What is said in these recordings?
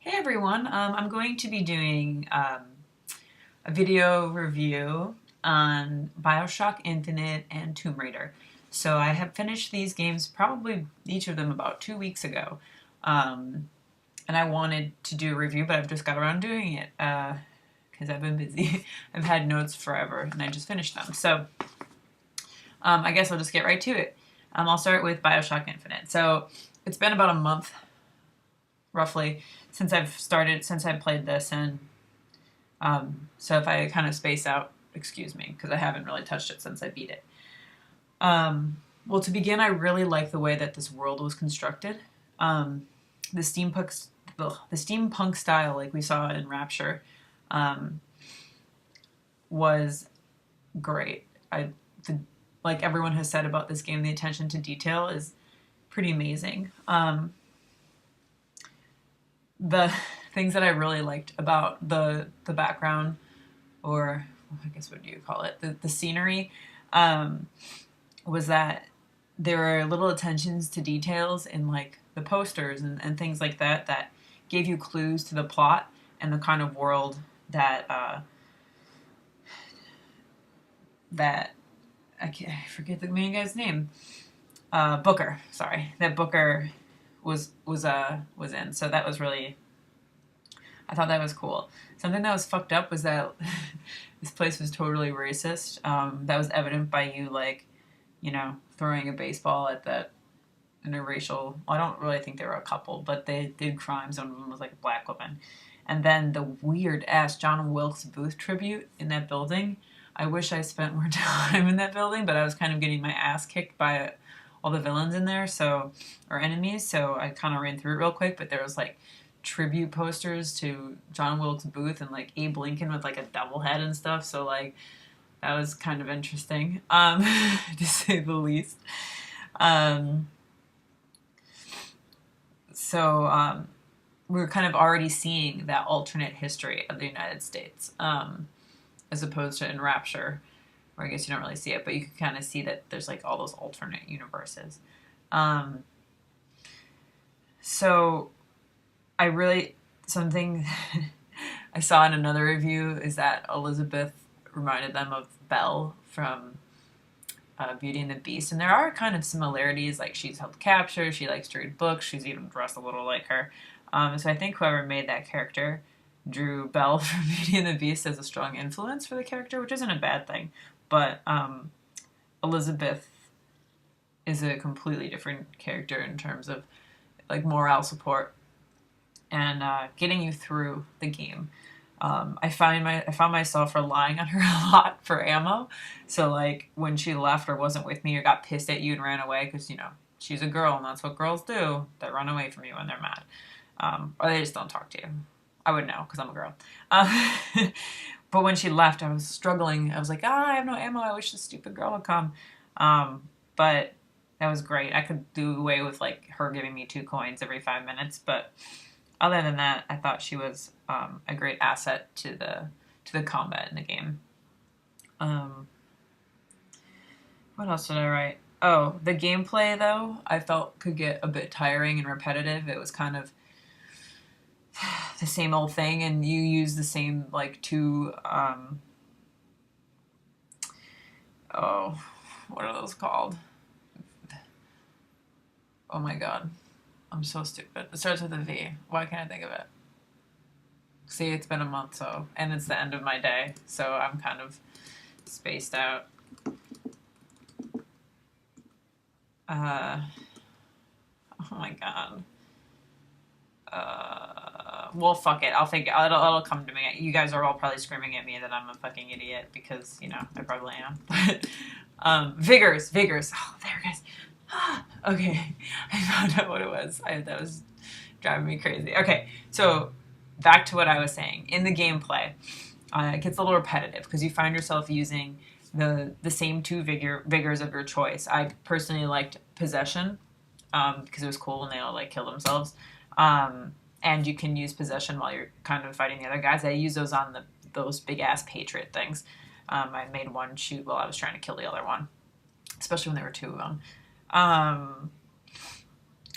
Hey everyone, I'm going to be doing a video review on Bioshock Infinite and Tomb Raider. So I have finished these games probably each of them about 2 weeks ago. And I wanted to do a review, but I've just got around doing it because I've been busy. I've had notes forever and I just finished them. So I guess I'll just get right to it. I'll start with Bioshock Infinite. So it's been about a month roughly since I've played this, and so if I kind of space out, excuse me, because I haven't really touched it since I beat it. Well, to begin, I really like the way that this world was constructed. The steampunk style, like we saw in Rapture, was great. Like everyone has said about this game, the attention to detail is pretty amazing. The things that I really liked about the background, or I guess what do you call it, the scenery, was that there were little attentions to details in like the posters and things like that that gave you clues to the plot and the kind of world that I forget the main guy's name. Booker, sorry, that Booker was in. So that was really, I thought that was cool. Something that was fucked up was that this place was totally racist. That was evident by you, like, throwing a baseball at that interracial. I don't really think they were a couple, but they did crimes. One of them was like a black woman. And then the weird ass John Wilkes Booth tribute in that building. I wish I spent more time in that building, but I was kind of getting my ass kicked by all the villains in there, or enemies, so I kind of ran through it real quick, but there was like tribute posters to John Wilkes Booth and like Abe Lincoln with like a double head and stuff, so like that was kind of interesting, to say the least. So we're kind of already seeing that alternate history of the United States, as opposed to in Rapture, or I guess you don't really see it, but you can kind of see that there's like all those alternate universes. So I really, something I saw in another review is that Elizabeth reminded them of Belle from Beauty and the Beast, and there are kind of similarities, like she's held capture, she likes to read books, she's even dressed a little like her. So I think whoever made that character drew Belle from Beauty and the Beast as a strong influence for the character, which isn't a bad thing. But Elizabeth is a completely different character in terms of like morale support and getting you through the game. I found myself relying on her a lot for ammo. So like when she left or wasn't with me or got pissed at you and ran away, because she's a girl and that's what girls do. They run away from you when they're mad, or they just don't talk to you. I would know because I'm a girl. But when she left, I was struggling. I was like, I have no ammo. I wish this stupid girl would come. But that was great. I could do away with like her giving me 2 coins every 5 minutes. But other than that, I thought she was a great asset to the combat in the game. What else did I write? Oh, the gameplay though, I felt could get a bit tiring and repetitive. It was kind of the same old thing, and you use the same like 2 what are those called? Oh my god, I'm so stupid. It starts with a V. Why can't I think of it? See, it's been a month, and it's the end of my day, so I'm kind of spaced out. Oh my god. Well, fuck it. I'll think it'll come to me. You guys are all probably screaming at me that I'm a fucking idiot because I probably am. But vigors. Oh, there it is. Okay, I found out what it was. That was driving me crazy. Okay, so back to what I was saying. In the gameplay, it gets a little repetitive because you find yourself using the same 2 vigors of your choice. I personally liked possession because it was cool when they all like kill themselves. And you can use possession while you're kind of fighting the other guys. I use those on those big ass Patriot things. I made one shoot while I was trying to kill the other one, especially when there were 2 of them.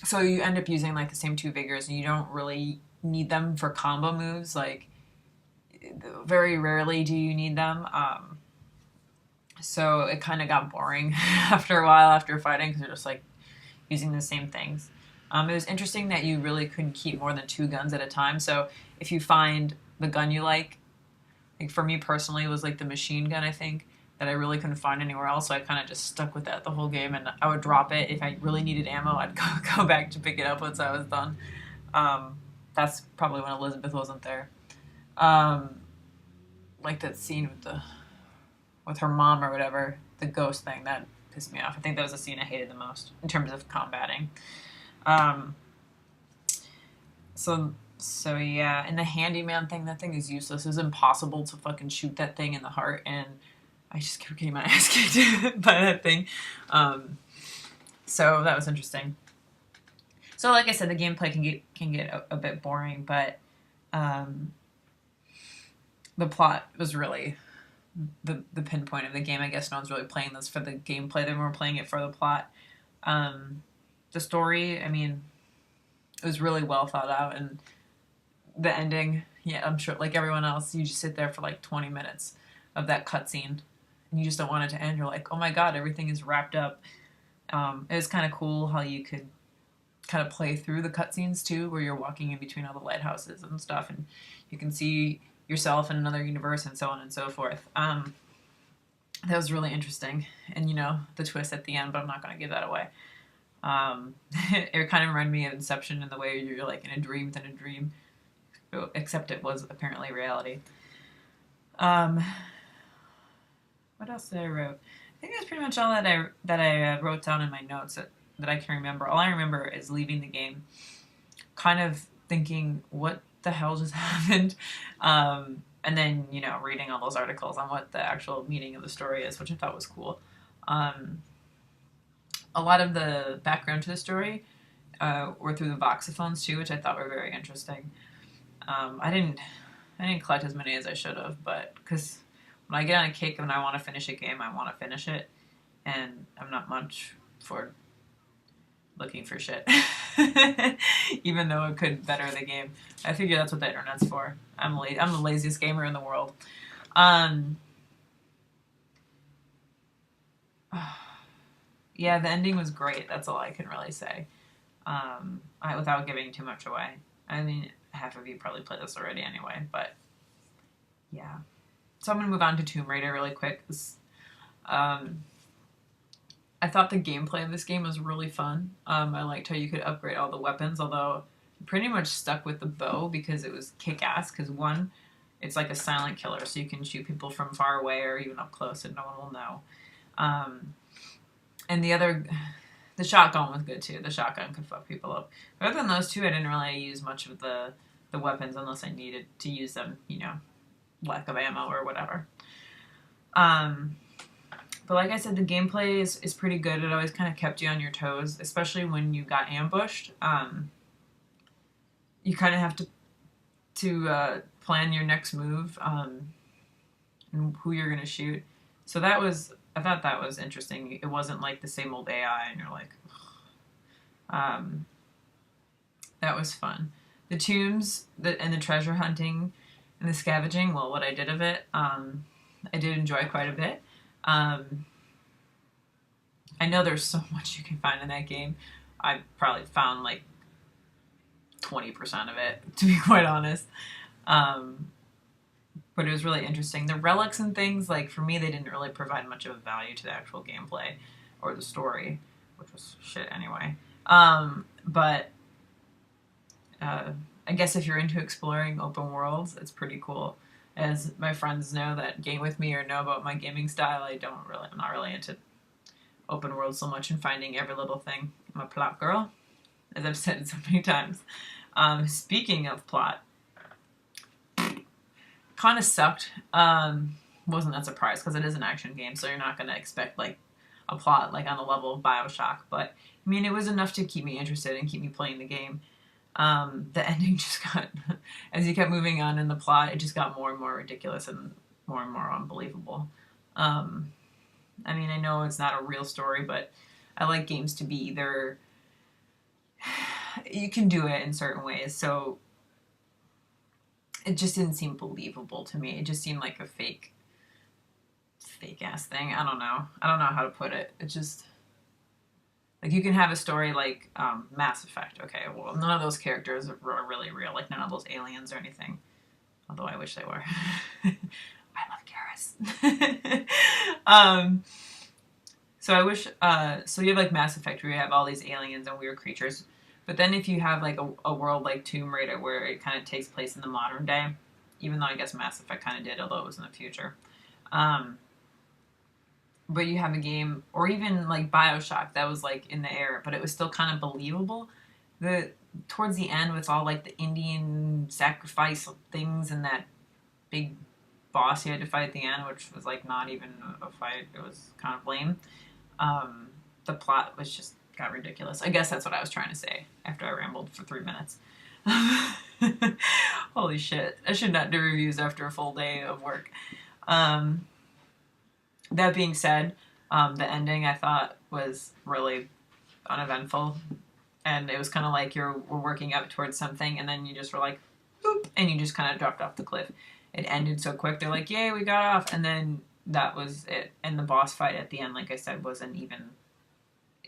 So you end up using like the same 2 vigors, and you don't really need them for combo moves. Like, very rarely do you need them. So it kind of got boring after a while after fighting because you're just like using the same things. It was interesting that you really couldn't keep more than 2 guns at a time. So if you find the gun you like for me personally, it was like the machine gun, I think, that I really couldn't find anywhere else. So I kind of just stuck with that the whole game, and I would drop it. If I really needed ammo, I'd go back to pick it up once I was done. That's probably when Elizabeth wasn't there. Um, like that scene with her mom or whatever, the ghost thing, that pissed me off. I think that was the scene I hated the most in terms of combating. Um, so yeah, and the handyman thing, that thing is useless. It's impossible to fucking shoot that thing in the heart, and I just kept getting my ass kicked by that thing. Um, so that was interesting. So like I said, the gameplay can get a bit boring, but um, the plot was really the pinpoint of the game. I guess no one's really playing this for the gameplay; they're more playing it for the plot. The story, I mean, it was really well thought out, and the ending, yeah, I'm sure, like everyone else, you just sit there for like 20 minutes of that cutscene, and you just don't want it to end. You're like, oh my god, everything is wrapped up. It was kind of cool how you could kind of play through the cutscenes too, where you're walking in between all the lighthouses and stuff, and you can see yourself in another universe and so on and so forth. That was really interesting, and the twist at the end, but I'm not going to give that away. It kind of reminded me of Inception in the way you're like in a dream within a dream, except it was apparently reality. Um, what else did I wrote? I think that's pretty much all that I wrote down in my notes that I can remember. All I remember is leaving the game, kind of thinking, what the hell just happened? And then reading all those articles on what the actual meaning of the story is, which I thought was cool. A lot of the background to the story were through the voxophones too, which I thought were very interesting. I didn't collect as many as I should have, but because when I get on a kick and I want to finish a game, I want to finish it, and I'm not much for looking for shit, even though it could better the game. I figure that's what the internet's for. I'm the laziest gamer in the world. Yeah, the ending was great. That's all I can really say. Without giving too much away. I mean, half of you probably played this already anyway, but yeah. So I'm going to move on to Tomb Raider really quick. I thought the gameplay of this game was really fun. I liked how you could upgrade all the weapons, although I'm pretty much stuck with the bow because it was kick-ass, because one, it's like a silent killer, so you can shoot people from far away or even up close and no one will know. And the other, the shotgun was good too. The shotgun could fuck people up. But other than those two, I didn't really use much of the weapons unless I needed to use them, lack of ammo or whatever. But like I said, the gameplay is pretty good. It always kind of kept you on your toes, especially when you got ambushed. You kind of have to plan your next move and who you're going to shoot. So I thought that was interesting. It wasn't like the same old AI, and you're like, that was fun. The tombs and the treasure hunting and the scavenging, well, what I did of it, I did enjoy quite a bit. I know there's so much you can find in that game. I probably found like 20% of it, to be quite honest. But it was really interesting. The relics and things, like for me, they didn't really provide much of a value to the actual gameplay or the story, which was shit anyway. But I guess if you're into exploring open worlds, it's pretty cool. As my friends know that game with me or know about my gaming style, I'm not really into open world so much and finding every little thing. I'm a plot girl, as I've said so many times. Speaking of plot, kind of sucked. Wasn't that surprised because it is an action game, so you're not going to expect like a plot like on the level of Bioshock. But I mean, it was enough to keep me interested and keep me playing the game. The ending just got, as you kept moving on in the plot, it just got more and more ridiculous and more unbelievable. I mean, I know it's not a real story, but I like games to be either, you can do it in certain ways. So it just didn't seem believable to me. It just seemed like a fake ass thing. I don't know. I don't know how to put it. It just, like, you can have a story like Mass Effect. Okay, well, none of those characters are really real. Like, none of those aliens or anything. Although I wish they were. I love Garrus. So I wish, so you have like Mass Effect where you have all these aliens and weird creatures. But then if you have like a world like Tomb Raider where it kind of takes place in the modern day, even though I guess Mass Effect kind of did, although it was in the future. But you have a game, or even like Bioshock that was like in the air, but it was still kind of believable. Towards the end with all like the Indian sacrifice things and that big boss you had to fight at the end, which was like not even a fight. It was kind of lame. The plot was just got ridiculous. I guess that's what I was trying to say after I rambled for 3 minutes. Holy shit. I should not do reviews after a full day of work. That being said, the ending I thought was really uneventful. And it was kind of like we're working up towards something, and then you just were like, boop, and you just kind of dropped off the cliff. It ended so quick. They're like, yay, we got off. And then that was it. And the boss fight at the end, like I said, wasn't even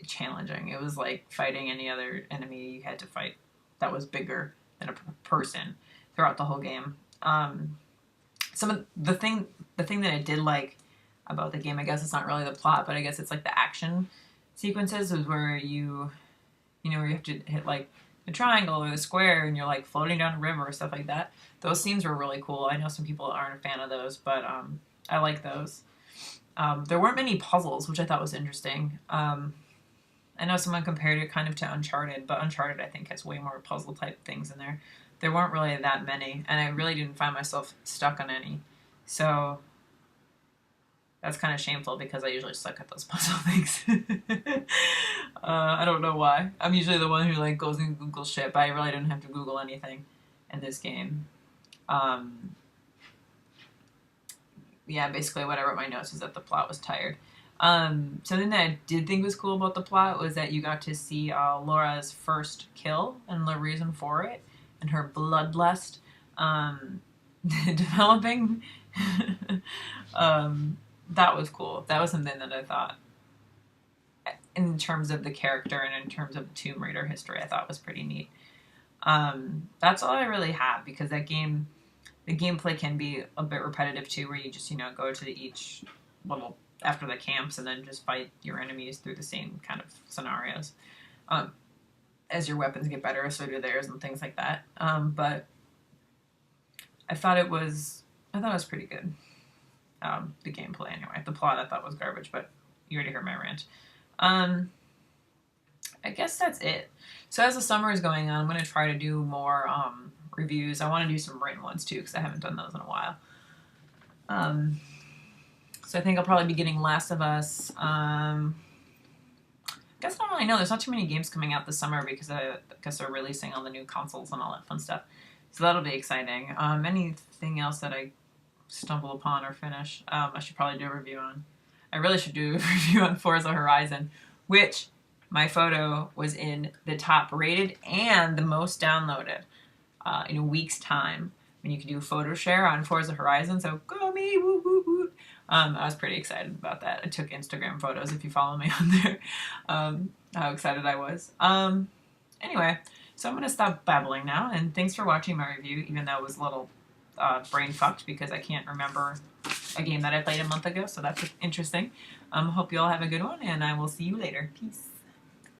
challenging. It was like fighting any other enemy you had to fight that was bigger than a person throughout the whole game. Some of the thing that I did like about the game, I guess it's not really the plot, but I guess it's like the action sequences is where you where you have to hit like the triangle or the square and you're like floating down a river or stuff like that. Those scenes were really cool. I know some people aren't a fan of those, but I like those. There weren't many puzzles, which I thought was interesting. I know someone compared it kind of to Uncharted, but Uncharted I think has way more puzzle type things in there. There weren't really that many, and I really didn't find myself stuck on any. So that's kind of shameful because I usually suck at those puzzle things. I don't know why. I'm usually the one who like goes and Googles shit, but I really didn't have to Google anything in this game. Yeah, basically what I wrote in my notes is that the plot was tired. Something that I did think was cool about the plot was that you got to see Laura's first kill and the reason for it, and her bloodlust developing. That was cool. That was something that I thought, in terms of the character and in terms of Tomb Raider history, I thought was pretty neat. That's all I really have, because that game, the gameplay can be a bit repetitive too, where you just, go to each little, after the camps, and then just fight your enemies through the same kind of scenarios. As your weapons get better, so do theirs and things like that. But I thought it was pretty good. The gameplay anyway. The plot I thought was garbage, but you already heard my rant. I guess that's it. So as the summer is going on, I'm going to try to do more reviews. I want to do some written ones too, because I haven't done those in a while. So I think I'll probably be getting Last of Us. I guess I don't really know. There's not too many games coming out this summer because they're releasing on the new consoles and all that fun stuff. So that'll be exciting. Anything else that I stumble upon or finish, I should probably do a review on. I really should do a review on Forza Horizon, which my photo was in the top rated and the most downloaded in a week's time. When you can do photo share on Forza Horizon, so go me, woo woo woo. I was pretty excited about that. I took Instagram photos if you follow me on there. How excited I was. Anyway, so I'm going to stop babbling now, and thanks for watching my review, even though it was a little brain fucked because I can't remember a game that I played a month ago, so that's interesting. Hope you all have a good one, and I will see you later. Peace.